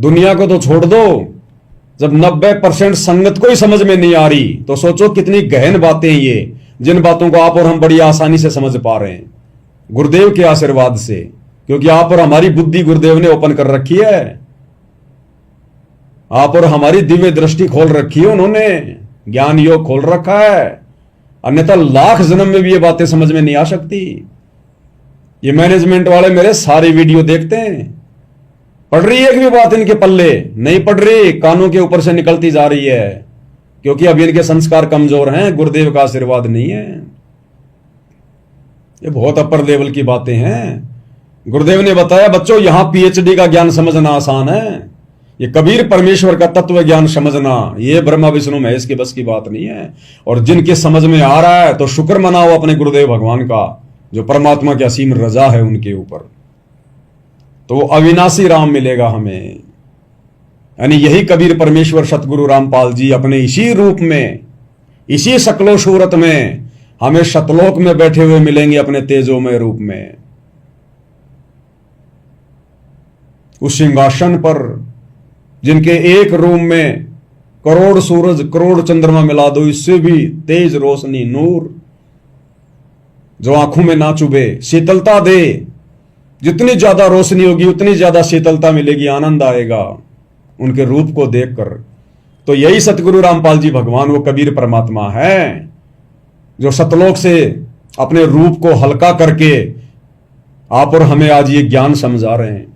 दुनिया को तो छोड़ दो, जब 90% संगत को ही समझ में नहीं आ रही तो सोचो कितनी गहन बातें ये, जिन बातों को आप और हम बड़ी आसानी से समझ पा रहे हैं गुरुदेव के आशीर्वाद से, क्योंकि आप और हमारी बुद्धि गुरुदेव ने ओपन कर रखी है, आप और हमारी दिव्य दृष्टि खोल रखी है उन्होंने, ज्ञान योग खोल रखा है। अन्यथा लाख जन्म में भी ये बातें समझ में नहीं आ सकती। ये मैनेजमेंट वाले मेरे सारे वीडियो देखते हैं, पढ़ रही है एक भी बात इनके पल्ले नहीं पढ़ रही, कानों के ऊपर से निकलती जा रही है, क्योंकि अभी इनके संस्कार कमजोर हैं, गुरुदेव का आशीर्वाद नहीं है। ये बहुत अपर लेवल की बातें हैं। गुरुदेव ने बताया बच्चों यहां पीएचडी का ज्ञान समझना आसान है, ये कबीर परमेश्वर का तत्व ज्ञान समझना ये ब्रह्मा विष्णु महेश की बस की बात नहीं है। और जिनके समझ में आ रहा है तो शुक्र मनाओ अपने गुरुदेव भगवान का, जो परमात्मा की असीम रजा है उनके ऊपर, तो वो अविनाशी राम मिलेगा हमें। यानी यही कबीर परमेश्वर सतगुरु रामपाल जी अपने इसी रूप में, इसी शकलो सूरत में हमें शतलोक में बैठे हुए मिलेंगे अपने तेजोमय रूप में, उस सिंहासन पर जिनके एक रूम में करोड़ सूरज करोड़ चंद्रमा मिला दो, इससे भी तेज रोशनी नूर, जो आंखों में ना चुभे, शीतलता दे। जितनी ज्यादा रोशनी होगी उतनी ज्यादा शीतलता मिलेगी, आनंद आएगा उनके रूप को देखकर। तो यही सतगुरु रामपाल जी भगवान, वो कबीर परमात्मा है जो सतलोक से अपने रूप को हल्का करके आप और हमें आज ये ज्ञान समझा रहे हैं,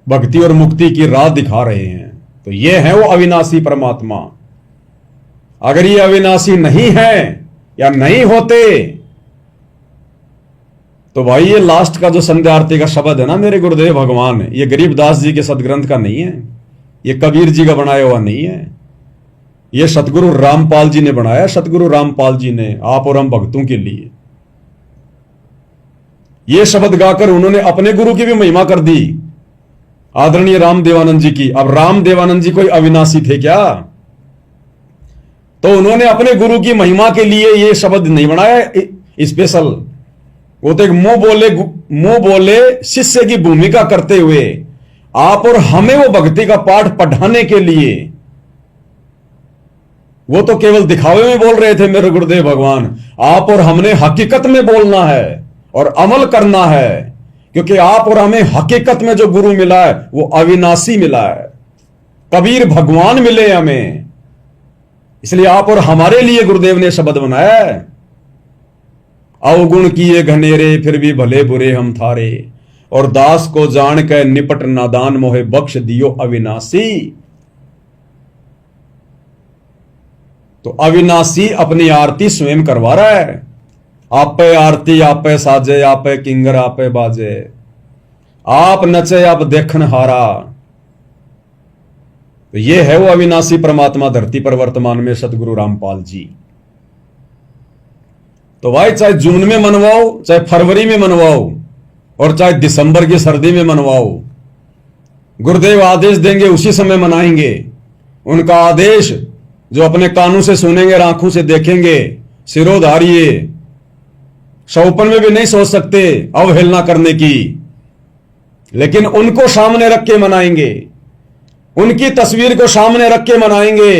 भक्ति और मुक्ति की राह दिखा रहे हैं। तो ये है वो अविनाशी परमात्मा। अगर ये अविनाशी नहीं है या नहीं होते तो भाई ये लास्ट का जो संध्या आरती का शब्द है ना मेरे गुरुदेव भगवान, ये गरीबदास जी के सदग्रंथ का नहीं है, ये कबीर जी का बनाया हुआ नहीं है, ये सतगुरु रामपाल जी ने बनाया। सतगुरु रामपाल जी ने आप और हम भक्तों के लिए ये शब्द गाकर उन्होंने अपने गुरु की भी महिमा कर दी, आदरणीय राम देवानंद जी की। अब राम देवानंद जी कोई अविनाशी थे क्या? तो उन्होंने अपने गुरु की महिमा के लिए ये शब्द नहीं बनाया स्पेशल, वो तो एक मुंह बोले शिष्य की भूमिका करते हुए आप और हमें वो भक्ति का पाठ पढ़ाने के लिए, वो तो केवल दिखावे में बोल रहे थे मेरे गुरुदेव भगवान। आप और हमने हकीकत में बोलना है और अमल करना है, क्योंकि आप और हमें हकीकत में जो गुरु मिला है वो अविनाशी मिला है, कबीर भगवान मिले हमें। इसलिए आप और हमारे लिए गुरुदेव ने शब्द बनाया है, अवगुण किए घनेरे फिर भी भले बुरे हम थारे, और दास को जान के निपट नादान मोहे बख्श दियो अविनाशी। तो अविनाशी अपनी आरती स्वयं करवा रहा है। आपे आरती आपे साजे, आपे किंगर आपे बाजे, आप नचे आप देखन हारा। तो ये है वो अविनाशी परमात्मा धरती पर वर्तमान में सतगुरु रामपाल जी। तो भाई चाहे जून में मनवाओ, चाहे फरवरी में मनवाओ, और चाहे दिसंबर की सर्दी में मनवाओ, गुरुदेव आदेश देंगे उसी समय मनाएंगे। उनका आदेश जो अपने कानों से सुनेंगे और आंखों से देखेंगे, सिरोधारिये, सौपन में भी नहीं सोच सकते अवहेलना करने की, लेकिन उनको सामने रख के मनाएंगे, उनकी तस्वीर को सामने रख के मनाएंगे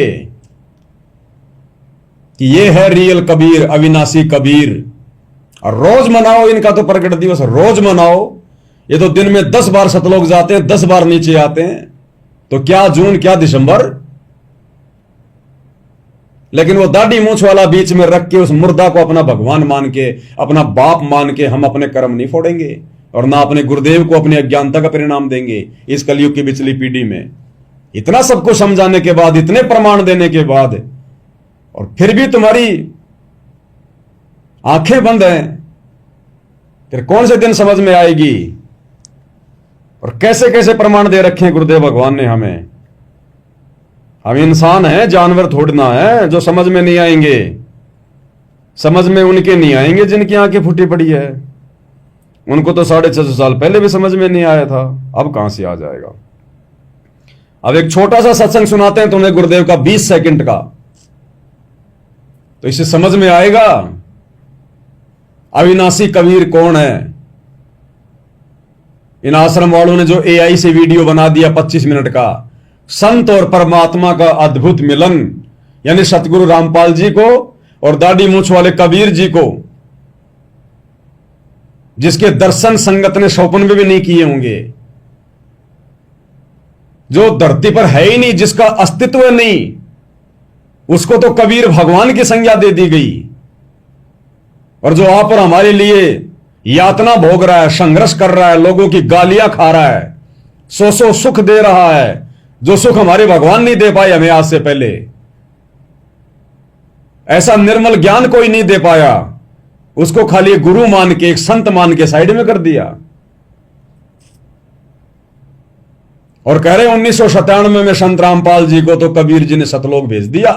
कि ये है रियल कबीर, अविनाशी कबीर। और रोज मनाओ इनका तो प्रकट दिवस, रोज मनाओ। ये तो दिन में 10 बार सतलोक जाते हैं, 10 बार नीचे आते हैं, तो क्या जून क्या दिसंबर। लेकिन वो दाढ़ी मूंछ वाला बीच में रख के उस मुर्दा को अपना भगवान मान के, अपना बाप मान के हम अपने कर्म नहीं फोड़ेंगे, और ना अपने गुरुदेव को अपनी अज्ञानता का परिणाम देंगे इस कलयुग की पिछली पीढ़ी में। इतना सबको समझाने के बाद, इतने प्रमाण देने के बाद, और फिर भी तुम्हारी आंखें बंद हैं, फिर कौन से दिन समझ में आएगी। और कैसे कैसे प्रमाण दे रखे हैं गुरुदेव भगवान ने हमें। हम इंसान हैं, जानवर थोड़ी ना है जो समझ में नहीं आएंगे। समझ में उनके नहीं आएंगे जिनकी आंखें फूटी पड़ी है। उनको तो 650 साल पहले भी समझ में नहीं आया था, अब कहां से आ जाएगा। अब एक छोटा सा सत्संग सुनाते हैं तुम्हें गुरुदेव का 20 सेकंड का, तो इसे समझ में आएगा अविनाशी कबीर कौन है। इन आश्रम वालों ने जो एआई से वीडियो बना दिया 25 मिनट का, संत और परमात्मा का अद्भुत मिलन, यानी सतगुरु रामपाल जी को और दाढ़ी मूछ वाले कबीर जी को, जिसके दर्शन संगत ने स्वप्न में भी नहीं किए होंगे, जो धरती पर है ही नहीं, जिसका अस्तित्व नहीं, उसको तो कबीर भगवान की संज्ञा दे दी गई। और जो आप और हमारे लिए यातना भोग रहा है, संघर्ष कर रहा है, लोगों की गालियां खा रहा है, सौ सुख दे रहा है, जो सुख हमारे भगवान नहीं दे पाए हमें आज से पहले, ऐसा निर्मल ज्ञान कोई नहीं दे पाया, उसको खाली गुरु मान के, एक संत मान के साइड में कर दिया। और कह रहे 1997 में संत रामपाल जी को तो कबीर जी ने सतलोक भेज दिया।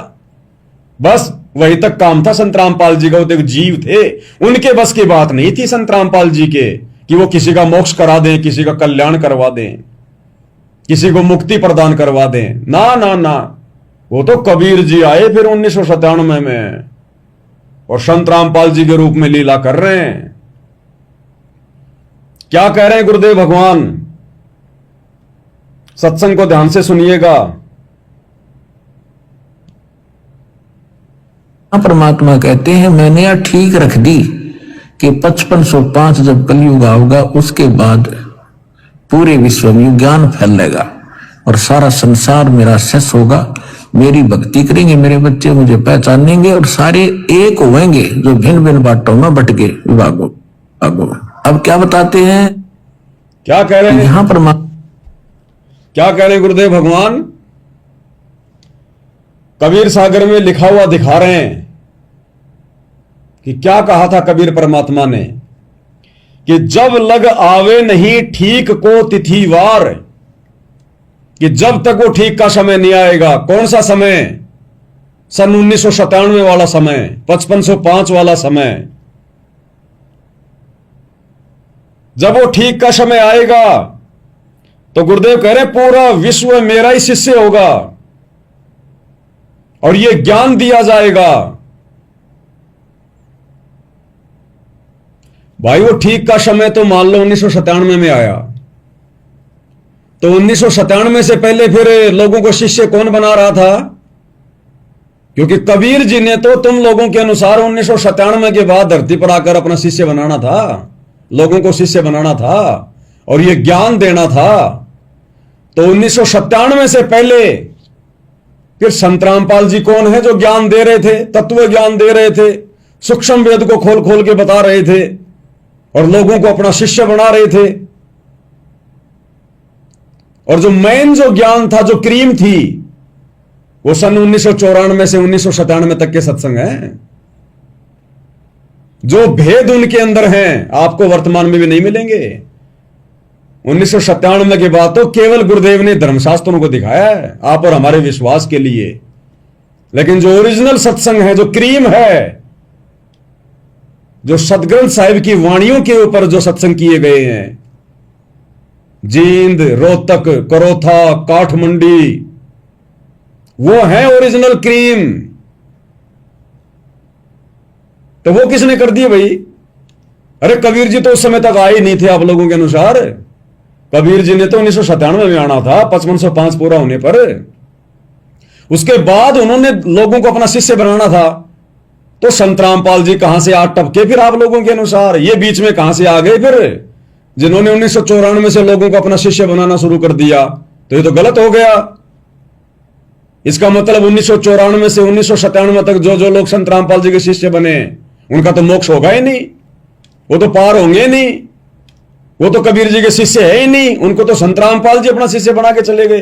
बस वही तक काम था संत रामपाल जी का। वो तो एक जीव थे, उनके बस की बात नहीं थी संत रामपाल जी के कि वो किसी का मोक्ष करा दें, किसी का कल्याण करवा दें, किसी को मुक्ति प्रदान करवा दें। ना ना ना, वो तो कबीर जी आए फिर 1997 में और संत रामपाल जी के रूप में लीला कर रहे हैं। क्या कह रहे हैं गुरुदेव भगवान, सत्संग को ध्यान से सुनिएगा। परमात्मा कहते हैं मैंने यह ठीक रख दी कि 5505 जब कलयुग आओगा उसके बाद पूरे विश्व में ज्ञान फैलेगा और सारा संसार मेरा शेष होगा। मेरी भक्ति करेंगे मेरे बच्चे, मुझे पहचानेंगे और सारे एक होंगे जो भिन्न भिन्न बाटों में बटके विभागों। अब क्या बताते हैं, क्या कह रहे हैं यहां परमात्मा क्या कह रहे हैं गुरुदेव भगवान? कबीर सागर में लिखा हुआ दिखा रहे हैं कि क्या कहा था कबीर परमात्मा ने कि जब लग आवे नहीं ठीक को तिथिवार, कि जब तक वो ठीक का समय नहीं आएगा। कौन सा समय? सन 1997 वाला समय, 5505 वाला समय। जब वो ठीक का समय आएगा तो गुरुदेव कह रहे पूरा विश्व मेरा ही शिष्य होगा और ये ज्ञान दिया जाएगा। भाई वो ठीक का समय तो मान लो 1997 में आया, तो 1997 से पहले फिर लोगों को शिष्य कौन बना रहा था? क्योंकि कबीर जी ने तो तुम लोगों के अनुसार 1997 के बाद धरती पर आकर अपना शिष्य बनाना था, लोगों को शिष्य बनाना था और ये ज्ञान देना था। तो 1997 से पहले फिर संत रामपाल जी कौन है जो ज्ञान दे रहे थे, तत्व ज्ञान दे रहे थे, सूक्ष्म वेद को खोल खोल के बता रहे थे और लोगों को अपना शिष्य बना रहे थे। और जो मेन जो ज्ञान था, जो क्रीम थी, वो सन 1994 से 1997 तक के सत्संग हैं। जो भेद उनके अंदर हैं आपको वर्तमान में भी नहीं मिलेंगे। 1997 के बाद तो केवल गुरुदेव ने धर्मशास्त्रों को दिखाया है आप और हमारे विश्वास के लिए, लेकिन जो ओरिजिनल सत्संग है, जो क्रीम है, जो सतग्रंथ साहिब की वाणियों के ऊपर जो सत्संग किए गए हैं, जींद, रोहतक, करोथा, काठमंडी, वो है ओरिजिनल क्रीम। तो वो किसने कर दिए भाई? अरे कबीर जी तो उस समय तक आए नहीं थे आप लोगों के अनुसार। कबीर जी ने तो 1997 में आना था 5505 पूरा होने पर। उसके बाद उन्होंने लोगों को अपना शिष्य बनाना था। तो संत रामपाल जी कहां से आ टपके फिर आप लोगों के अनुसार? ये बीच में कहां से आ गए फिर, जिन्होंने 1994 से लोगों को अपना शिष्य बनाना शुरू कर दिया? तो ये तो गलत हो गया। इसका मतलब 1994 से 1997 तक जो जो लोग संत रामपाल जी के शिष्य बने उनका तो मोक्ष होगा ही नहीं, वो तो पार होंगे नहीं, वो तो कबीर जी के शिष्य है ही नहीं। उनको तो संत रामपाल जी अपना शिष्य बना के चले गए।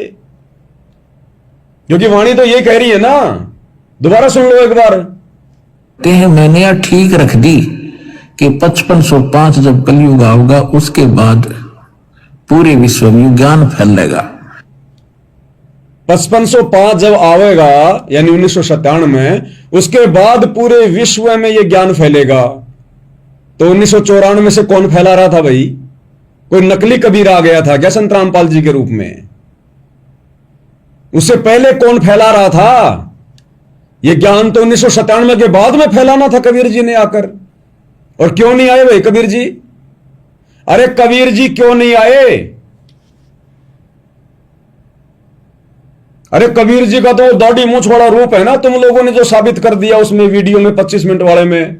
क्योंकि वाणी तो ये कह रही है ना, दोबारा सुन लो एक बार। कहते हैं मैंने यह ठीक रख दी कि 5505 जब कलयुग आओगा उसके बाद पूरे विश्व में ज्ञान फैलेगा। 5505 जब आवेगा यानी 1997 में, उसके बाद पूरे विश्व में यह ज्ञान फैलेगा। तो 1994 से कौन फैला रहा था भाई? कोई नकली कबीर आ गया था क्या संत रामपाल जी के रूप में? उससे पहले कौन फैला रहा था? यह ज्ञान तो 1997 के बाद में फैलाना था कबीर जी ने आकर। और क्यों नहीं आए भाई कबीर जी? अरे कबीर जी क्यों नहीं आए? अरे कबीर जी का तो दाढ़ी मूंछ वाला रूप है ना, तुम लोगों ने जो साबित कर दिया उसमें वीडियो में 25 मिनट वाले में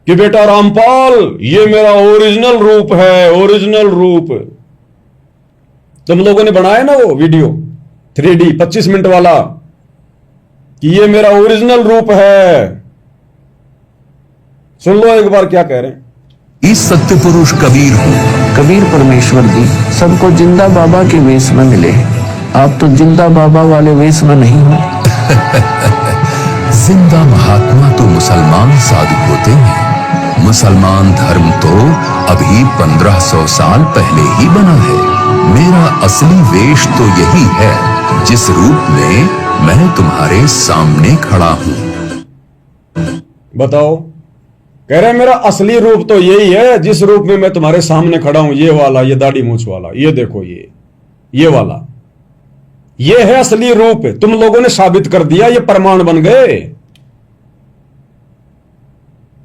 कि बेटा रामपाल ये मेरा ओरिजिनल रूप है, ओरिजिनल रूप। तुम लोगों ने बनाया ना वो वीडियो 3D 25 मिनट वाला कि ये मेरा ओरिजिनल रूप है। सुन लो एक बार क्या कह रहे हैं। इस सत्य पुरुष कबीर हूँ। कबीर परमेश्वर जी सबको जिंदा बाबा के वेश में मिले, आप तो जिंदा बाबा वाले वेश में नहीं हो। जिंदा महात्मा तो मुसलमान साधु होते हैं। मुसलमान धर्म तो अभी 1500 साल पहले ही बना है। मेरा असली वेश तो यही है जिस रूप में मैं तुम्हारे सामने खड़ा हूँ। बताओ, कह रहे मेरा असली रूप तो यही है जिस रूप में मैं तुम्हारे सामने खड़ा हूं। ये वाला, ये दाढ़ी मूंछ वाला, ये देखो, ये वाला, ये है असली रूप। तुम लोगों ने साबित कर दिया, ये प्रमाण बन गए।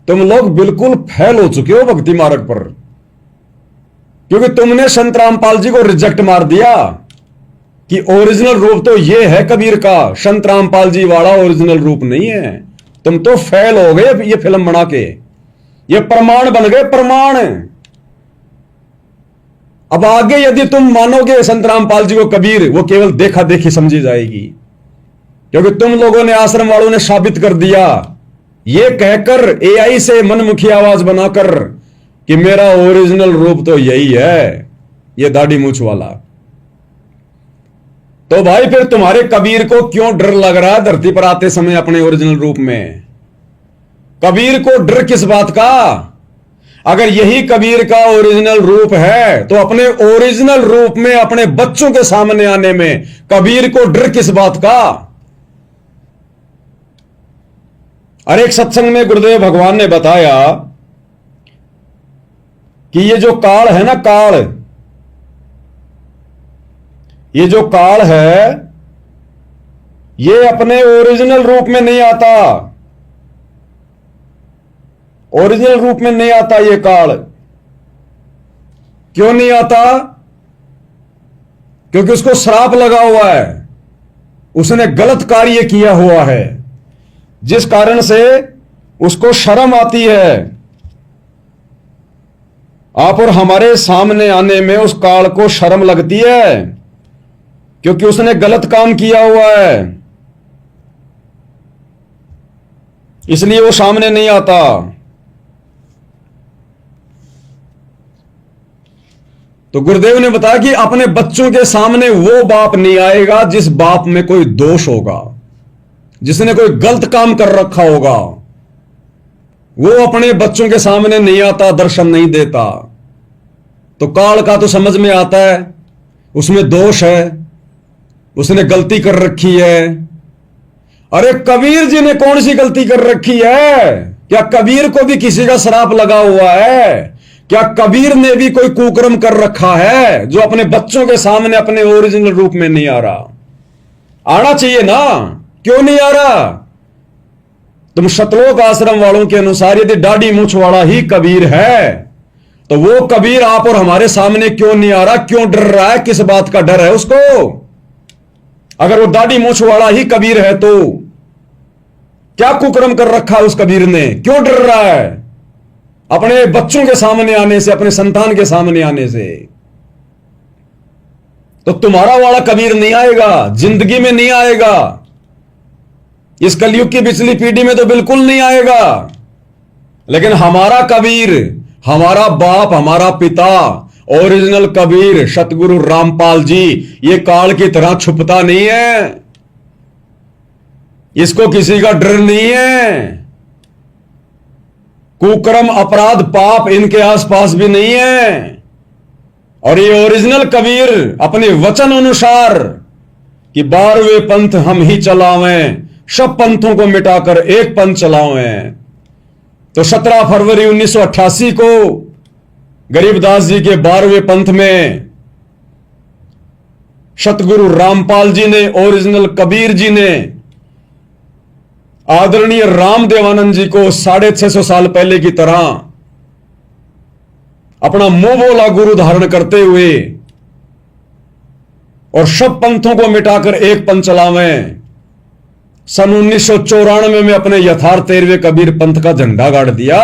तुम लोग बिल्कुल फेल हो चुके हो भक्ति मार्ग पर, क्योंकि तुमने संत रामपाल जी को रिजेक्ट मार दिया कि ओरिजिनल रूप तो ये है कबीर का, संत रामपाल जी वाला ओरिजिनल रूप नहीं है। तुम तो फेल हो गए ये फिल्म बना के, ये प्रमाण बन गए, प्रमाण। अब आगे यदि तुम मानोगे संत रामपाल जी को कबीर, वो केवल देखा देखी समझी जाएगी, क्योंकि तुम लोगों ने, आश्रम वालों ने साबित कर दिया ये कहकर, एआई से मनमुखी आवाज बनाकर कि मेरा ओरिजिनल रूप तो यही है, ये दाढ़ी मूंछ वाला। तो भाई फिर तुम्हारे कबीर को क्यों डर लग रहा है धरती पर आते समय अपने ओरिजिनल रूप में? कबीर को डर किस बात का? अगर यही कबीर का ओरिजिनल रूप है तो अपने ओरिजिनल रूप में अपने बच्चों के सामने आने में कबीर को डर किस बात का? और एक सत्संग में गुरुदेव भगवान ने बताया कि ये जो काल है ना, काल, ये जो काल है ये अपने ओरिजिनल रूप में नहीं आता, ओरिजिनल रूप में नहीं आता ये काल। क्यों नहीं आता? क्योंकि उसको श्राप लगा हुआ है, उसने गलत कार्य किया हुआ है, जिस कारण से उसको शर्म आती है आप और हमारे सामने आने में। उस काल को शर्म लगती है क्योंकि उसने गलत काम किया हुआ है, इसलिए वो सामने नहीं आता। तो गुरुदेव ने बताया कि अपने बच्चों के सामने वो बाप नहीं आएगा जिस बाप में कोई दोष होगा, जिसने कोई गलत काम कर रखा होगा, वो अपने बच्चों के सामने नहीं आता, दर्शन नहीं देता। तो काल का तो समझ में आता है उसमें दोष है, उसने गलती कर रखी है। अरे कबीर जी ने कौन सी गलती कर रखी है? क्या कबीर को भी किसी का श्राप लगा हुआ है? क्या कबीर ने भी कोई कुकर्म कर रखा है जो अपने बच्चों के सामने अपने ओरिजिनल रूप में नहीं आ रहा? आना चाहिए ना, क्यों नहीं आ रहा? तुम शतलोक आश्रम वालों के अनुसार यदि दाढ़ी मूंछ वाला ही कबीर है तो वो कबीर आप और हमारे सामने क्यों नहीं आ रहा? क्यों डर रहा है? किस बात का डर है उसको? अगर वो दाढ़ी मूंछ वाला ही कबीर है तो क्या कुकर्म कर रखा उस कबीर ने? क्यों डर रहा है अपने बच्चों के सामने आने से, अपने संतान के सामने आने से? तो तुम्हारा वाला कबीर नहीं आएगा, जिंदगी में नहीं आएगा, इस कलयुग की पिछली पीढ़ी में तो बिल्कुल नहीं आएगा। लेकिन हमारा कबीर, हमारा बाप, हमारा पिता, ओरिजिनल कबीर सतगुरु रामपाल जी, ये काल की तरह छुपता नहीं है, इसको किसी का डर नहीं है। कुकर्म, अपराध, पाप इनके आसपास भी नहीं है। और ये ओरिजिनल कबीर अपने वचन अनुसार कि 12वें पंथ हम ही चलावें, सब पंथों को मिटाकर एक पंथ चलावें। तो 17 फरवरी 1988 को गरीबदास जी के 12वें पंथ में सतगुरु रामपाल जी ने, ओरिजिनल कबीर जी ने आदरणीय राम देवानंद जी को 650 साल पहले की तरह अपना मुंह बोला गुरु धारण करते हुए और सब पंथों को मिटाकर एक पंथ चलावें। सन 1994 में अपने यथार्थ 13वें कबीर पंथ का झंडा गाड़ दिया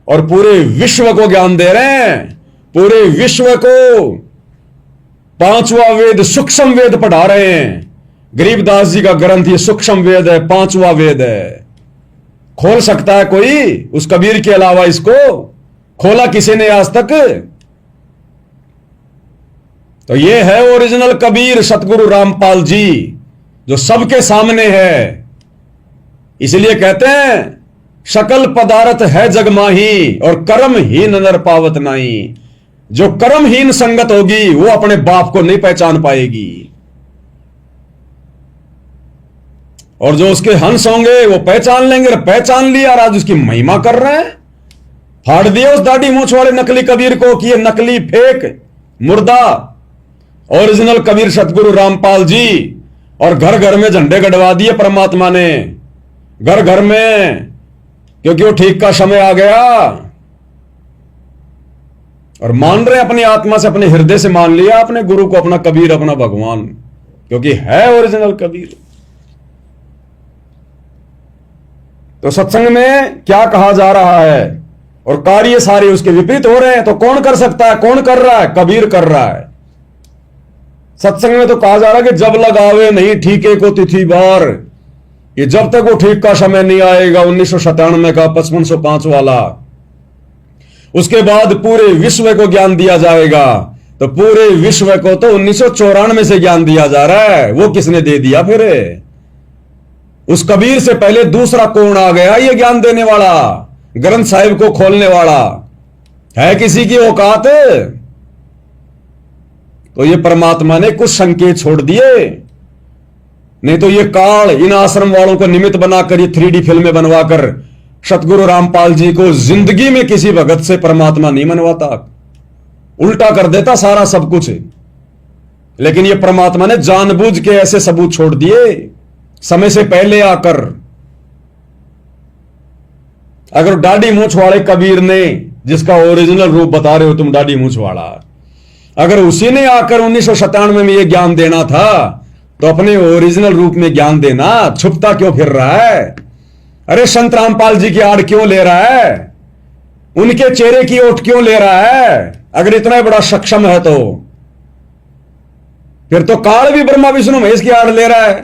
और पूरे विश्व को ज्ञान दे रहे हैं। पूरे विश्व को पांचवा वेद सूक्ष्म वेद पढ़ा रहे हैं। गरीबदास जी का ग्रंथ ये सूक्ष्म वेद है, पांचवा वेद है। खोल सकता है कोई उस कबीर के अलावा? इसको खोला किसी ने आज तक? तो ये है ओरिजिनल कबीर सतगुरु रामपाल जी, जो सबके सामने है। इसलिए कहते हैं सकल पदार्थ है जग माही और कर्महीन नर पावत नाही। जो कर्महीन संगत होगी वो अपने बाप को नहीं पहचान पाएगी, और जो उसके हंस होंगे वो पहचान लेंगे। पहचान लिया और आज उसकी महिमा कर रहे हैं। फाड़ दिया उस दाढ़ी मूंछ वाले नकली कबीर को कि ये नकली फेक मुर्दा ओरिजिनल कबीर सतगुरु रामपाल जी। और घर घर में झंडे गड़वा दिए परमात्मा ने, घर घर में, क्योंकि वो ठीक का समय आ गया। और मान रहे अपनी आत्मा से, अपने हृदय से मान लिया अपने गुरु को अपना कबीर, अपना भगवान, क्योंकि है ओरिजिनल कबीर। तो सत्संग में क्या कहा जा रहा है और कार्य सारे उसके विपरीत हो रहे हैं। तो कौन कर सकता है? कौन कर रहा है? कबीर कर रहा है। सत्संग में तो कहा जा रहा है कि जब लगावे नहीं ठीके को तिथि बार, ये जब तक वो ठीक का समय नहीं आएगा 1997 का 5505 वाला, उसके बाद पूरे विश्व को ज्ञान दिया जाएगा। तो पूरे विश्व को तो 1994 से ज्ञान दिया जा रहा है। वो किसने दे दिया? फिर उस कबीर से पहले दूसरा कौन आ गया ये ज्ञान देने वाला, ग्रंथ साहिब को खोलने वाला? है किसी की औकात? तो ये परमात्मा ने कुछ संकेत छोड़ दिए, नहीं तो ये काल इन आश्रम वालों को निमित्त बनाकर ये 3D फिल्में बनवाकर सतगुरु रामपाल जी को जिंदगी में किसी भगत से परमात्मा नहीं मनवाता, उल्टा कर देता सारा सब कुछ। लेकिन ये परमात्मा ने जानबूझ के ऐसे सबूत छोड़ दिए समय से पहले आकर। अगर दाढ़ी मूंछ वाले कबीर ने, जिसका ओरिजिनल रूप बता रहे हो तुम दाढ़ी मूंछ वाला, अगर उसी ने आकर 1997 में ये ज्ञान देना था तो अपने ओरिजिनल रूप में ज्ञान देना, छुपता क्यों फिर रहा है? अरे संत रामपाल जी की आड़ क्यों ले रहा है? उनके चेहरे की ओट क्यों ले रहा है? अगर इतना बड़ा सक्षम है तो फिर तो काल भी ब्रह्मा विष्णु महेश की आड़ ले रहा है।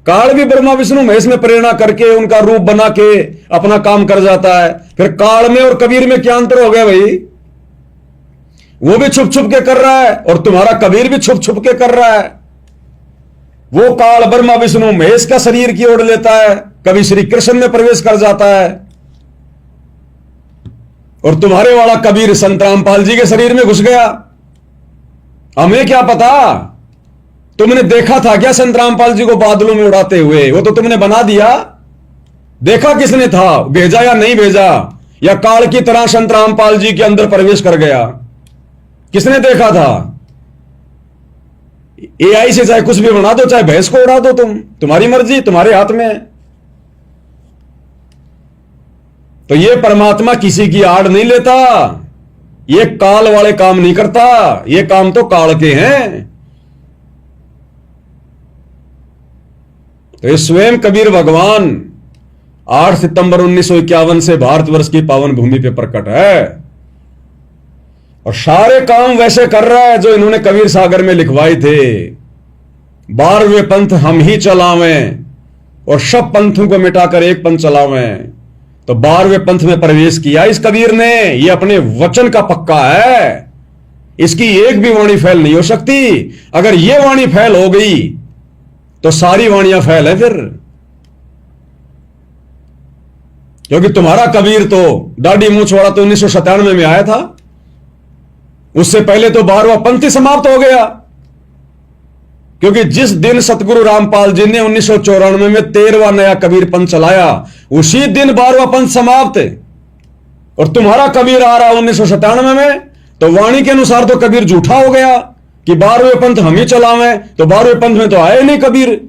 काल भी ब्रह्मा विष्णु महेश में प्रेरणा करके उनका रूप बना के अपना काम कर जाता है। फिर काल में और कबीर में क्या अंतर हो गया भाई? वो भी छुप छुप के कर रहा है और तुम्हारा कबीर भी छुप छुप के कर रहा है। वो काल ब्रह्मा विष्णु महेश का शरीर की ओर लेता है, कभी श्री कृष्ण में प्रवेश कर जाता है, और तुम्हारे वाला कबीर संत रामपाल जी के शरीर में घुस गया। हमें क्या पता? तुमने देखा था क्या संत रामपाल जी को बादलों में उड़ाते हुए? वो तो तुमने बना दिया। देखा किसने था? भेजा या नहीं भेजा? या काल की तरह संत रामपाल जी के अंदर प्रवेश कर गया? किसने देखा था? AI से चाहे कुछ भी बना दो, चाहे भैंस को उड़ा दो, तुम्हारी मर्जी, तुम्हारे हाथ में है। तो ये परमात्मा किसी की आड़ नहीं लेता, ये काल वाले काम नहीं करता, ये काम तो काल के हैं। तो ये स्वयं कबीर भगवान 8 सितंबर 1951 से भारतवर्ष की पावन भूमि पे प्रकट है और सारे काम वैसे कर रहा है जो इन्होंने कबीर सागर में लिखवाए थे। 12वें पंथ हम ही चलावें और सब पंथों को मिटाकर एक पंथ चलावें। तो 12वें पंथ में प्रवेश किया इस कबीर ने। ये अपने वचन का पक्का है, इसकी एक भी वाणी फैल नहीं हो सकती। अगर ये वाणी फैल हो गई तो सारी वाणियां फैल है फिर। क्योंकि तुम्हारा कबीर तो दाढ़ी मूंछ वाला तो 1997 में आया था, उससे पहले तो 12वां पंथ ही समाप्त हो गया। क्योंकि जिस दिन सतगुरु रामपाल जी ने 1994 में 13वां नया कबीर पंथ चलाया, उसी दिन 12वां पंथ समाप्त। और तुम्हारा कबीर आ रहा 1997 में, तो वाणी के अनुसार तो कबीर झूठा हो गया कि 12वें पंथ हम ही चलावें। तो 12वें पंथ में तो आए नहीं कबीर,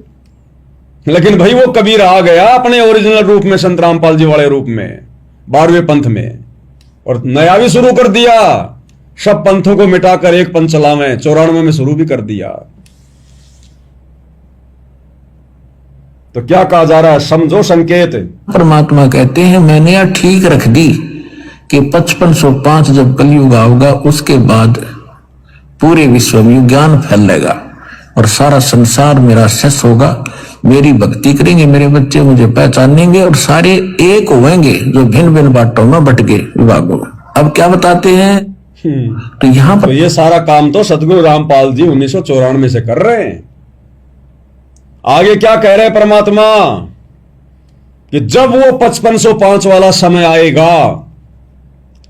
लेकिन भाई वो कबीर आ गया अपने ओरिजिनल रूप में, संत रामपाल जी वाले रूप में, 12वें पंथ में। और नया भी शुरू कर दिया, सब पंथों को मिटाकर एक पंथ चलावें, 94 में शुरू भी कर दिया। तो क्या कहा जा रहा है, समझो संकेत। परमात्मा कहते हैं मैंने यह ठीक रख दी कि 5505 जब कलयुग आओगा उसके बाद पूरे विश्व में ज्ञान फैलेगा और सारा संसार मेरा शेष होगा। मेरी भक्ति करेंगे मेरे बच्चे, मुझे पहचानेंगे और सारे एक होंगे जो भिन्न भिन्न बाटों में बट गए विभागों। अब क्या बताते हैं, तो यहां पर तो ये सारा काम तो सतगुरु रामपाल जी 1994 से कर रहे हैं। आगे क्या कह रहे हैं परमात्मा कि जब वो 5505 वाला समय आएगा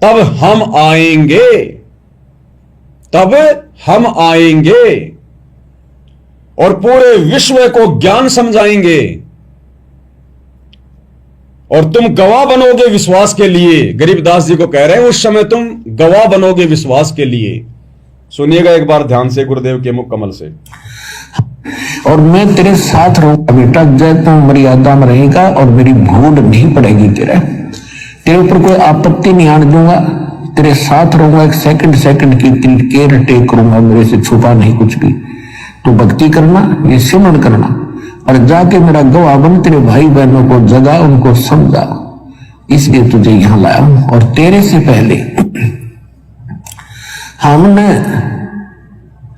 तब हम आएंगे, तब हम आएंगे और पूरे विश्व को ज्ञान समझाएंगे और तुम गवाह बनोगे विश्वास के लिए। गरीबदास जी को कह रहे हैं उस समय तुम गवाह बनोगे विश्वास के लिए। सुनिएगा एक बार ध्यान से गुरुदेव के मुख कमल से। और मैं तेरे साथ रहूंगा बेटा, जब तू मर्यादा में रहेगा और मेरी भूल नहीं पड़ेगी, तेरे ऊपर कोई आपत्ति नहीं आने दूंगा, तेरे साथ रहूंगा, एक सेकंड सेकंड की तेरी केयर टेक करूंगा, मेरे से छुपा नहीं कुछ भी। तो भक्ति करना, ये सिमरन करना और जाके मेरा गवाह बन, तेरे भाई बहनों को जगा, उनको समझा, इसलिए तुझे यहां लाया हूं। और तेरे से पहले हमने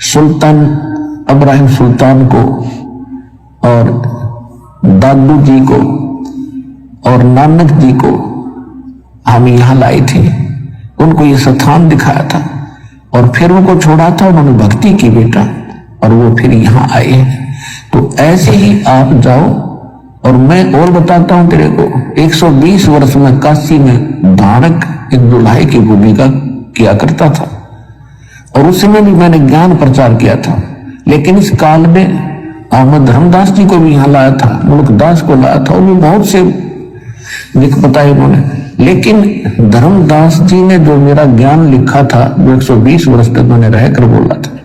सुल्तान इब्राहिम सुल्तान को और दादू जी को और नानक जी को हम यहां लाए थे, उनको ये स्थान दिखाया था और फिर उनको छोड़ा था, उन्होंने भक्ति की बेटा और वो फिर यहां आए। तो ऐसे ही आप जाओ। और मैं और बताता हूं तेरे को, 120 वर्ष में काशी में धारक एक दुल्हाई की भूमिका किया करता था और उस समय भी मैंने ज्ञान प्रचार किया था। लेकिन इस काल में अहमद धर्मदास जी को भी यहां लाया था, मुल्कदास को लाया था, और भी बहुत से लिख बताए उन्होंने। लेकिन धर्मदास जी ने जो मेरा ज्ञान लिखा था, जो 120 वर्ष तक मैंने रहकर बोला था,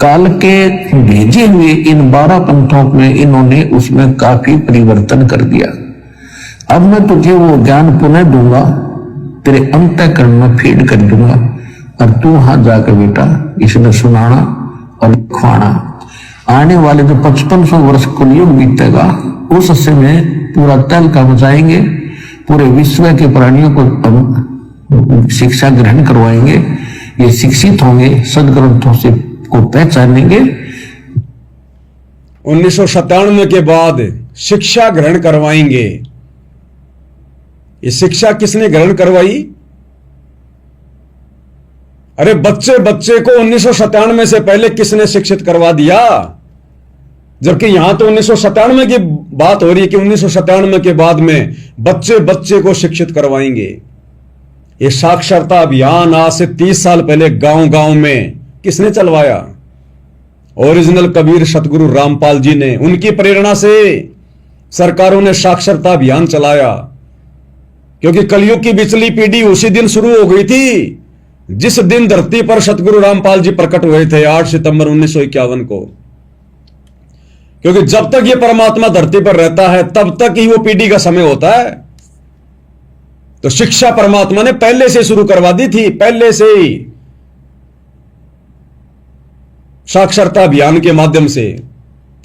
काल के भेजे हुए इन 12 पंथों में इन्होंने उसमें काफी परिवर्तन कर दिया। अब मैं तुझे वो ज्ञान पुनः दूंगा, तेरे अंतःकरण में फीड कर दूंगा और तू वहां जाकर बेटा इसमें सुनाना और लिखवाना। आने वाले जो 5500 वर्ष कलयुग बीतेगा उस समय पूरा तहलका मचाएंगे, पूरे विश्व के प्राणियों को हम शिक्षा ग्रहण करवाएंगे, ये शिक्षित होंगे, सदग्रंथों से को पहचानेंगे। 1997 के बाद शिक्षा ग्रहण करवाएंगे। ये शिक्षा किसने ग्रहण करवाई? अरे बच्चे बच्चे को 1997 से पहले किसने शिक्षित करवा दिया? जबकि यहां तो 1997 की बात हो रही है कि 1997 के बाद में बच्चे बच्चे को शिक्षित करवाएंगे। ये साक्षरता अभियान आज से 30 साल पहले गांव गांव में किसने चलवाया? ओरिजिनल कबीर सतगुरु रामपाल जी ने, उनकी प्रेरणा से सरकारों ने साक्षरता अभियान चलाया। क्योंकि कलयुग की बिचली पीढ़ी उसी दिन शुरू हो गई थी जिस दिन धरती पर सतगुरु रामपाल जी प्रकट हुए थे, 8 सितंबर 1951 को। क्योंकि जब तक ये परमात्मा धरती पर रहता है तब तक ही वो पीढ़ी का समय होता है। तो शिक्षा परमात्मा ने पहले से शुरू करवा दी थी, पहले से ही साक्षरता अभियान के माध्यम से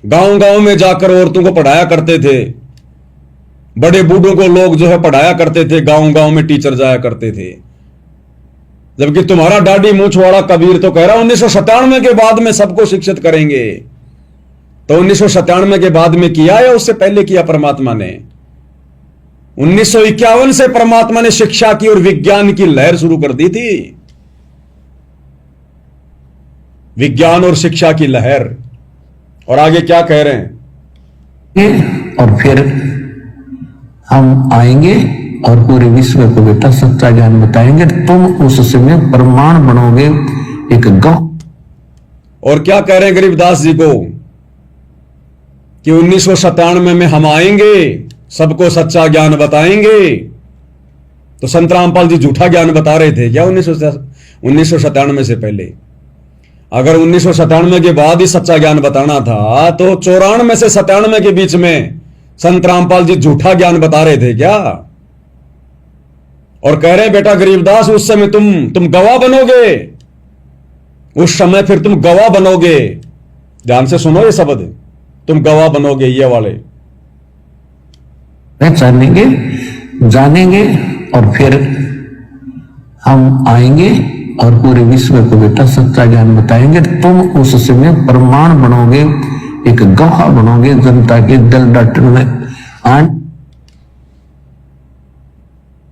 गांव गांव में जाकर औरतों को पढ़ाया करते थे, बड़े बूढ़ों को लोग जो है पढ़ाया करते थे, गांव गांव में टीचर जाया करते थे। जबकि तुम्हारा डाडी मूंछवाड़ा कबीर तो कह रहा 1997 के बाद में सबको शिक्षित करेंगे। तो 1997 के बाद में किया या उससे पहले किया परमात्मा ने? 1951 से परमात्मा ने शिक्षा की और विज्ञान की लहर शुरू कर दी थी। विज्ञान और शिक्षा की लहर। और आगे क्या कह रहे हैं? और फिर हम आएंगे और पूरे विश्व को बेटा सच्चा ज्ञान बताएंगे, तुम उस समय प्रमाण बनोगे एक गौ। और क्या कह रहे हैं गरीबदास जी को कि 1997 में हम आएंगे, सबको सच्चा ज्ञान बताएंगे। तो संत रामपाल जी झूठा ज्ञान बता रहे थे क्या 1997 से पहले? अगर 1997 के बाद ही सच्चा ज्ञान बताना था तो 94 से 97 के बीच में संत रामपाल जी झूठा ज्ञान बता रहे थे क्या? और कह रहे हैं बेटा गरीबदास उस समय तुम गवाह बनोगे, उस समय फिर तुम गवाह बनोगे। ध्यान से सुनो ये शब्द, तुम गवाह बनोगे, ये वाले पहचानेंगे, जानेंगे और फिर हम आएंगे और पूरे विश्व को बेटा सच्चा ज्ञान बताएंगे। तुम उस समय प्रमाण बनोगे, एक गवाह बनोगे जनता के दिल डटने।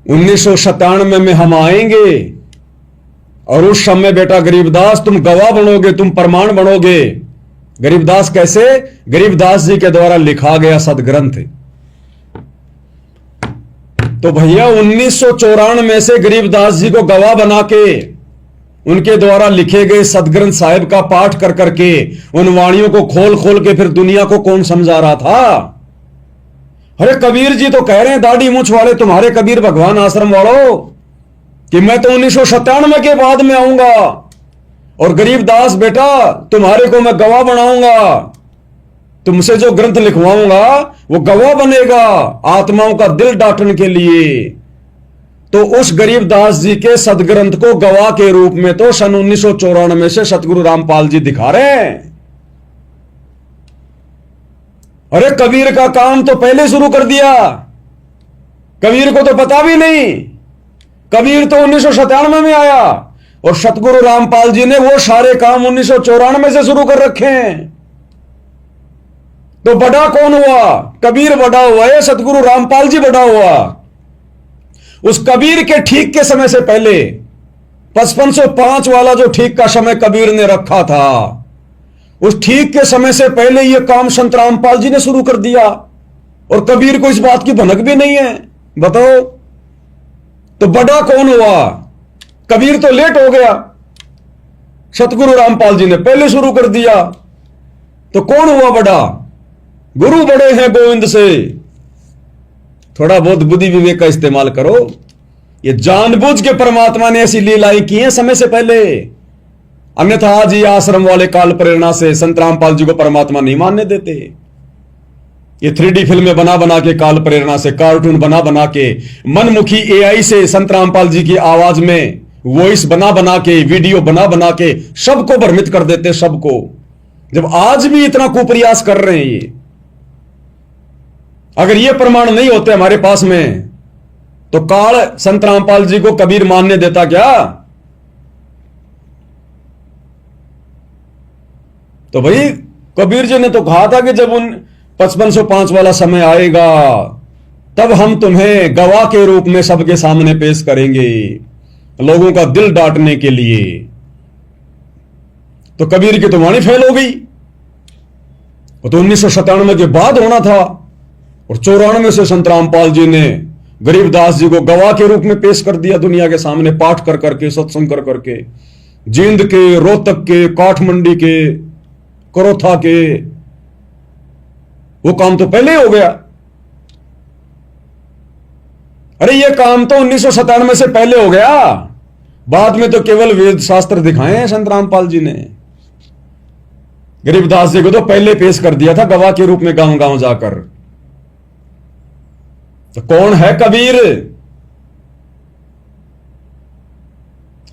1997 में हम आएंगे और उस समय बेटा गरीबदास तुम गवाह बनोगे, तुम प्रमाण बनोगे। गरीबदास कैसे? गरीबदास जी के द्वारा लिखा गया सदग्रंथ। तो भैया 1994 से गरीबदास जी को गवाह बना के उनके द्वारा लिखे गए सदग्रंथ साहिब का पाठ कर करके उन वाणियों को खोल खोल के फिर दुनिया को कौन समझा रहा था? अरे कबीर जी तो कह रहे हैं दाढ़ी मूंछ वाले, तुम्हारे कबीर भगवान आश्रम वालों, कि मैं तो 1997 के बाद में आऊंगा और गरीबदास बेटा तुम्हारे को मैं गवाह बनाऊंगा, तुमसे जो ग्रंथ लिखवाऊंगा वो गवाह बनेगा आत्माओं का दिल डांटने के लिए। तो उस गरीबदास जी के सदग्रंथ को गवाह के रूप में तो सन 1994 से सतगुरु रामपाल जी दिखा रहे हैं। अरे कबीर का काम तो पहले शुरू कर दिया, कबीर को तो पता भी नहीं। कबीर तो 1997 में आया और सतगुरु रामपाल जी ने वो सारे काम 1994 से शुरू कर रखे हैं। तो बड़ा कौन हुआ? कबीर बड़ा हुआ है, सतगुरु रामपाल जी बड़ा हुआ। उस कबीर के ठीक के समय से पहले 5505 वाला जो ठीक का समय कबीर ने रखा था, उस ठीक के समय से पहले यह काम संत रामपाल जी ने शुरू कर दिया और कबीर को इस बात की भनक भी नहीं है। बताओ तो बड़ा कौन हुआ? कबीर तो लेट हो गया, सतगुरु रामपाल जी ने पहले शुरू कर दिया। तो कौन हुआ बड़ा? गुरु बड़े हैं गोविंद से। थोड़ा बहुत बुद्धि विवेक का इस्तेमाल करो। ये जानबूझ के परमात्मा ने ऐसी लीलाएं की हैं समय से पहले, अन्यथा आज ये आश्रम वाले काल प्रेरणा से संत रामपाल जी को परमात्मा नहीं मानने देते। ये 3D फिल्में बना बना के काल प्रेरणा से, कार्टून बना बना के, मनमुखी AI से संत रामपाल जी की आवाज में वॉइस बना बना के, वीडियो बना बना के सबको भ्रमित कर देते, सबको। जब आज भी इतना कुप्रयास कर रहे हैं ये, अगर ये प्रमाण नहीं होते हमारे पास में तो काल संत रामपाल जी को कबीर मानने देता क्या? तो भाई कबीर जी ने तो कहा था कि जब उन 5505 वाला समय आएगा तब हम तुम्हें गवाह के रूप में सबके सामने पेश करेंगे, लोगों का दिल डांटने के लिए। तो कबीर की तो वाणी फेल हो गई। वो तो 1997 के बाद होना था और 94 से संत रामपाल जी ने गरीबदास जी को गवाह के रूप में पेश कर दिया दुनिया के सामने, पाठ कर करके, सत्संग कर करके। जींद के, रोहतक के, काठमंडी के, करोथा के, वो काम तो पहले हो गया। अरे ये काम तो 1997 से पहले हो गया, बाद में तो केवल वेद शास्त्र दिखाए हैं संत रामपाल जी ने। गरीबदास जी को तो पहले पेश कर दिया था गवाह के रूप में गांव गांव जाकर। तो कौन है कबीर?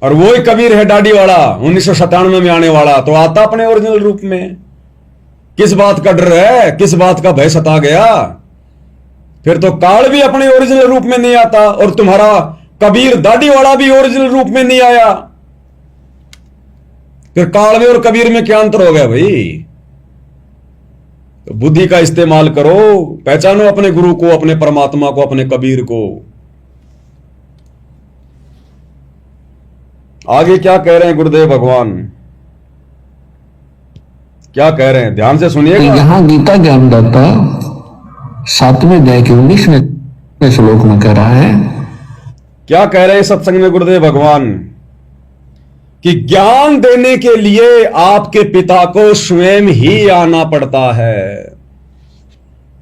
और वो ही कबीर है दाढ़ी वाला 1997 में आने वाला। तो आता अपने ओरिजिनल रूप में। किस बात का डर है, किस बात का भय सता गया? फिर तो काल भी अपने ओरिजिनल रूप में नहीं आता और तुम्हारा कबीर दाढ़ी वाला भी ओरिजिनल रूप में नहीं आया। फिर काल में और कबीर में क्या अंतर हो गया भाई? तो बुद्धि का इस्तेमाल करो, पहचानो अपने गुरु को, अपने परमात्मा को, अपने कबीर को। आगे क्या कह रहे हैं गुरुदेव भगवान, क्या कह रहे हैं? ध्यान से सुनिएगा। तो यहां गीता ज्ञानदाता 7वें अध्याय के 19वें श्लोक में कह रहा है, क्या कह रहे हैं सत्संग में गुरुदेव भगवान? कि ज्ञान देने के लिए आपके पिता को स्वयं ही आना पड़ता है।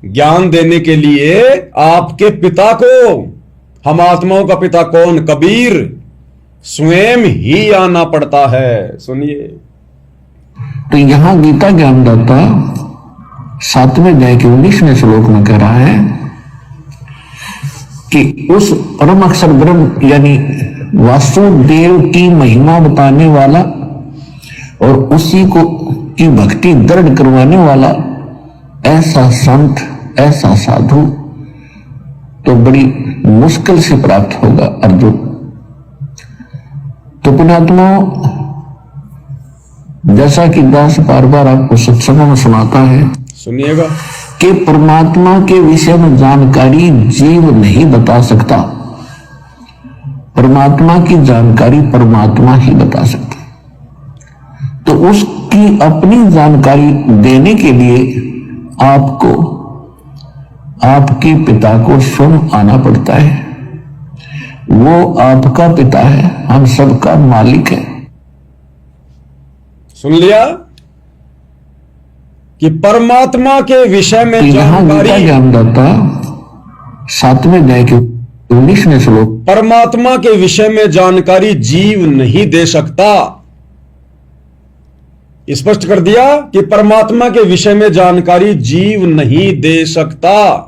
ज्ञान देने के लिए आपके पिता को, हम आत्माओं का पिता कौन? कबीर, स्वयं ही आना पड़ता है। सुनिए, तो यहां गीता ज्ञानदाता 7वें अध्याय के 19वें श्लोक में कह रहा है, कि उस परम अक्षर ब्रह्म यानी वासुदेव की महिमा बताने वाला और उसी को की भक्ति दृढ़ करवाने वाला ऐसा संत, ऐसा साधु तो बड़ी मुश्किल से प्राप्त होगा अर्जुन। तो पुण्यात्मा, जैसा कि दास बार बार आपको सत्संग में सुनाता है, सुनिएगा, कि परमात्मा के विषय में जानकारी जीव नहीं बता सकता, परमात्मा की जानकारी परमात्मा ही बता सकता। तो उसकी अपनी जानकारी देने के लिए आपको, आपके पिता को स्वयं आना पड़ता है। वो आपका पिता है, हम सबका मालिक है। सुन लिया कि परमात्मा के विषय में यहां जानकारी, गीता ज्ञानदाता 7वें अध्याय के 19वें श्लोक, परमात्मा के विषय में जानकारी जीव नहीं दे सकता। स्पष्ट कर दिया कि परमात्मा के विषय में जानकारी जीव नहीं दे सकता।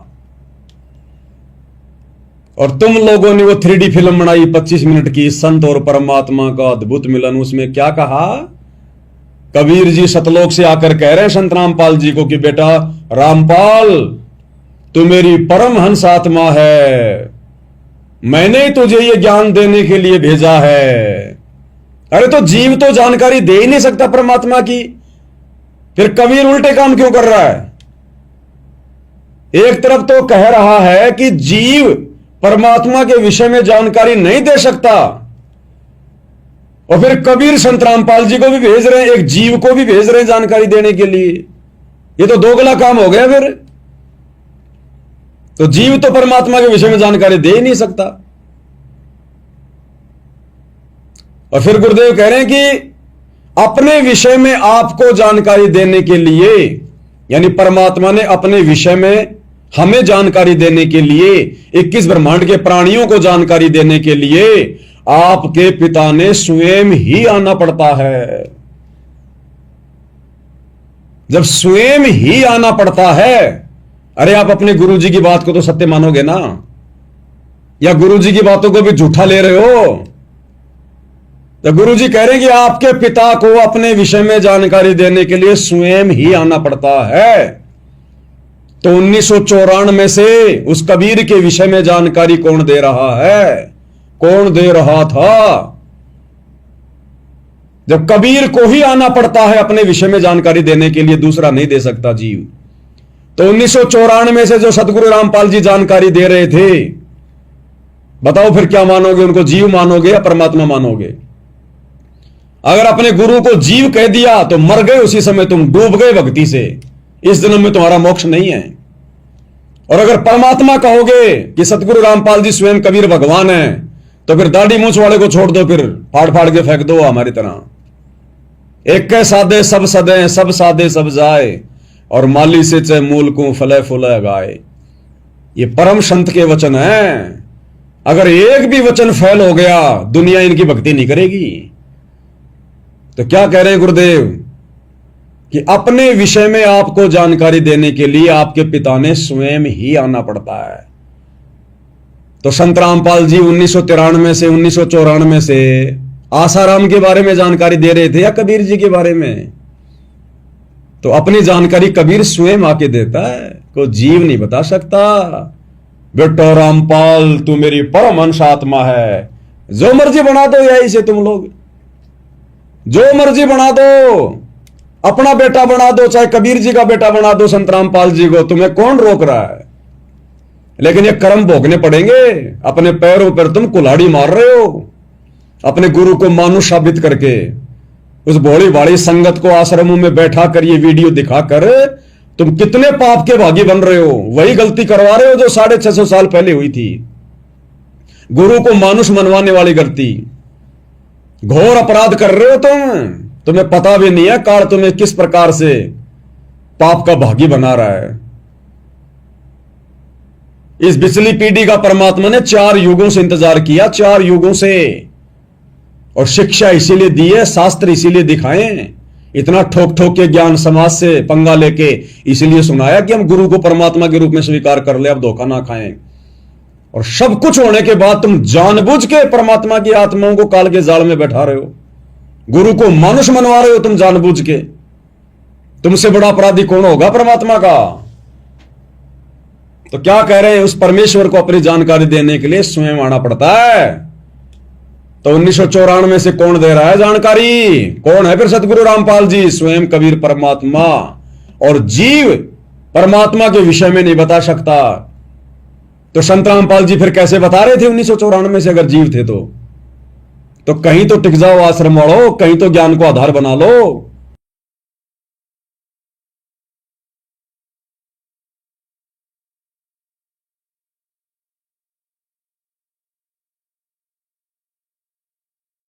और तुम लोगों ने वो 3D फिल्म बनाई 25 मिनट की, संत और परमात्मा का अद्भुत मिलन, उसमें क्या कहा? कबीर जी सतलोक से आकर कह रहे हैं संत रामपाल जी को कि बेटा रामपाल, तू मेरी परमहंस आत्मा है, मैंने ही तुझे ये ज्ञान देने के लिए भेजा है। अरे तो जीव तो जानकारी दे ही नहीं सकता परमात्मा की, फिर कबीर उल्टे काम क्यों कर रहा है? एक तरफ तो कह रहा है कि जीव परमात्मा के विषय में जानकारी नहीं दे सकता, और फिर कबीर संत रामपाल जी को भी भेज रहे हैं, एक जीव को भी भेज रहे हैं जानकारी देने के लिए। ये तो दोगला काम हो गया फिर। तो जीव तो परमात्मा के विषय में जानकारी दे ही नहीं सकता। और फिर गुरुदेव कह रहे हैं कि अपने विषय में आपको जानकारी देने के लिए, यानी परमात्मा ने अपने विषय में हमें जानकारी देने के लिए, 21 ब्रह्मांड के प्राणियों को जानकारी देने के लिए आपके पिता ने स्वयं ही आना पड़ता है। जब स्वयं ही आना पड़ता है, अरे आप अपने गुरुजी की बात को तो सत्य मानोगे ना, या गुरुजी की बातों को भी झूठा ले रहे हो? तो गुरुजी कह रहे हैं कि आपके पिता को अपने विषय में जानकारी देने के लिए स्वयं ही आना पड़ता है। तो 1994 से उस कबीर के विषय में जानकारी कौन दे रहा है? कौन दे रहा था? जब कबीर को ही आना पड़ता है अपने विषय में जानकारी देने के लिए, दूसरा नहीं दे सकता जीव। तो 1994 से जो सतगुरु रामपाल जी जानकारी दे रहे थे, बताओ फिर क्या मानोगे? उनको जीव मानोगे या परमात्मा मानोगे? अगर अपने गुरु को जीव कह दिया तो मर गए उसी समय, तुम डूब गए भक्ति से, इस जन्म में तुम्हारा मोक्ष नहीं है। और अगर परमात्मा कहोगे कि सतगुरु रामपाल जी स्वयं कबीर भगवान है, तो फिर दाढ़ी मूंछ वाले को छोड़ दो, फिर फाड़ फाड़ के फेंक दो हमारी तरह। एक के सादे सब सदे, सब सादे सब जाए, और माली से चे मूल को फले फुले गाए। ये परम संत के वचन हैं। अगर एक भी वचन फैल हो गया, दुनिया इनकी भक्ति नहीं करेगी। तो क्या कह रहे हैं गुरुदेव कि अपने विषय में आपको जानकारी देने के लिए आपके पिता ने स्वयं ही आना पड़ता है। तो संत रामपाल जी 1993 से 1994 से आसाराम के बारे में जानकारी दे रहे थे या कबीर जी के बारे में? तो अपनी जानकारी कबीर स्वयं आके देता है, कोई जीव नहीं बता सकता। बेटा रामपाल, तू मेरी परमहंस आत्मा है, जो मर्जी बना दो यही से तुम लोग, जो मर्जी बना दो, अपना बेटा बना दो, चाहे कबीर जी का बेटा बना दो संत रामपाल जी को, तुम्हें कौन रोक रहा है? लेकिन ये कर्म भोगने पड़ेंगे। अपने पैरों पर तुम कुल्हाड़ी मार रहे हो, अपने गुरु को मानुष साबित करके। उस भोली भाली संगत को आश्रमों में बैठा कर ये वीडियो दिखाकर तुम कितने पाप के भागी बन रहे हो। वही गलती करवा रहे हो जो 650 साल पहले हुई थी, गुरु को मानुष मनवाने वाली गलती। घोर अपराध कर रहे हो तुम्हें पता भी नहीं है काल तुम्हें किस प्रकार से पाप का भागी बना रहा है। इस पिछली पीढ़ी का परमात्मा ने 4 युगों से इंतजार किया, 4 युगों से, और शिक्षा इसीलिए दी है, शास्त्र इसीलिए दिखाएं, इतना ठोक ठोक के ज्ञान समाज से पंगा लेके इसीलिए सुनाया कि हम गुरु को परमात्मा के रूप में स्वीकार कर ले, अब धोखा ना खाएं। और सब कुछ होने के बाद तुम जानबूझ के परमात्मा की आत्माओं को काल के जाल में बैठा रहे हो, गुरु को मानुष मनवा रहे हो तुम जानबूझ के। तुमसे बड़ा अपराधी कौन होगा परमात्मा का? तो क्या कह रहे हैं, उस परमेश्वर को अपनी जानकारी देने के लिए स्वयं आना पड़ता है। तो 1994 से कौन दे रहा है जानकारी? कौन है फिर? सतगुरु रामपाल जी, स्वयं कबीर परमात्मा। और जीव परमात्मा के विषय में नहीं बता सकता, तो संत रामपाल जी फिर कैसे बता रहे थे 1994 से? अगर जीव थे तो कहीं तो टिक जाओ आश्रम वालों, कहीं तो ज्ञान को आधार बना लो।